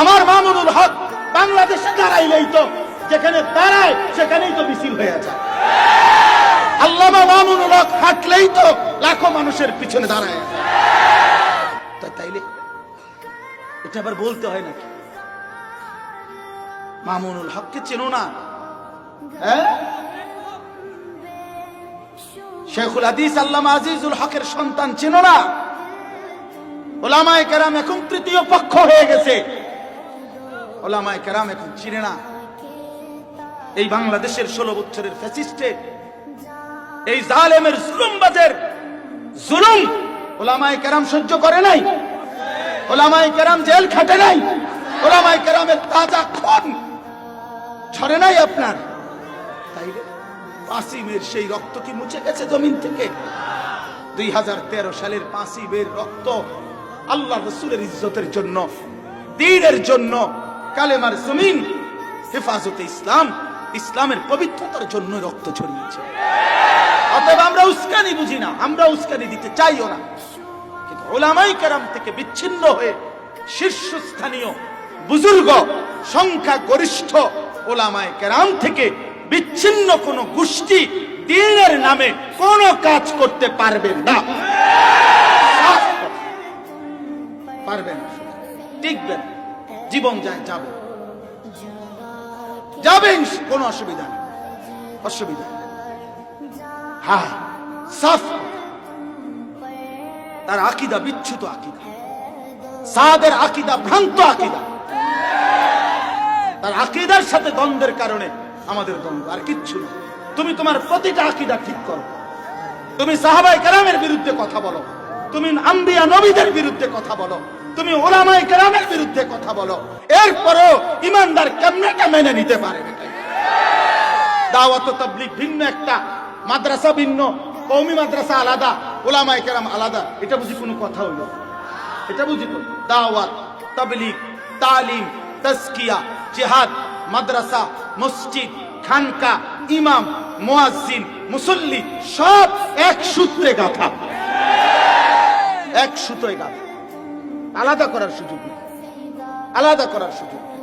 আমার মামুনুল হক বাংলাদেশে দাঁড়াইলেই তো যেখানে দাঁড়ায় সেখানেই তো মিছিল হয়ে যায়। আল্লামা মামুনুল হক হাঁটলেই তো লাখো মানুষের পিছনে দাঁড়ায়। তাইলে এটা আবার বলতে হয় নাকি? মামুনুল হককে চেনো না? হ্যাঁ, শেখুল হাদিস আল্লামা আজিজুল হকের সন্তান চেনো না? ওলামায়ে কেরাম এখন তৃতীয় পক্ষ হয়ে গেছে। ওলামায়ে কেরাম এখন চিনে না। এই বাংলাদেশের 16 বছরের ফ্যাসিস্টে, এই জালেমের জুলুমবাজের জুলুম ওলামায়ে কেরাম সহ্য করে নাই। ওলামায়ে কেরাম জেল খাটে নাই। ওলামায়ে কেরামের তাজা খুন ঝরে নাই আপনার। তাইলে পাসিমের সেই রক্ত কি মুছে গেছে জমিন থেকে? 2013 সালের 5ই মের রক্ত আল্লাহ রাসূলের ইজ্জতের জন্য, দ্বীনের জন্য, কালেমার জমিন, হেফাজতে ইসলাম, ইসলামের পবিত্রতার জন্য রক্ত ঝরিয়েছে। অতএব আমরা উস্কানি বুঝি না, আমরা উস্কানি দিতে চাইও না। কিন্তু উলামায়ে কেরাম থেকে বিচ্ছিন্ন হয়ে শীর্ষস্থানীয় বুজুর্গ, সংখ্যা গরিষ্ঠ উলামায়ে কেরাম থেকে বিচ্ছিন্ন কোন গোষ্ঠী দ্বীনের নামে কোন কাজ করতে পারবেন না, পারবেন, টিকবেন, জীবন যায় যাবে, যাবেন, কোন অসুবিধা নেই, অসুবিধা। হ্যাঁ, সাফ। তার আকীদা বিচ্যুত আকীদা, সাদের আকীদা ভ্রান্ত আকীদা। তার আকীদার সাথে দ্বন্দ্বের কারণে আমাদের দ্বন্দ্ব, আর কিচ্ছু না। তুমি তোমার প্রতিটা আকীদা ঠিক করো। তুমি সাহাবায়ে কেরামের বিরুদ্ধে কথা বলো, তুমি আম্বিয়া নবীদের বিরুদ্ধে কথা বলো, তুমি উলামায়ে কেরামের বিরুদ্ধে কথা বলো, এরপরও ইমানদার কেমনে মেনে নিতে পারে? দাওয়াত ও তাবলীগ ভিন্ন একটা, মাদ্রাসা ভিন্ন, কওমি মাদ্রাসা আলাদা, উলামায়ে কেরাম আলাদা। এটা বুঝি কোনো কথা হইল? এটা বুঝি তো? দাওয়াত, তাবলীগ, তালিম, তাজকিয়া, জিহাদ, মাদ্রাসা, মসজিদ, খানকা, ইমাম, মুয়াজ্জিন, মুসল্লি সব এক সূত্রে গাঁথা, এক সুতোয় গাঁথা। আলাদা করার সুযোগ নেই, আলাদা করার সুযোগ নেই।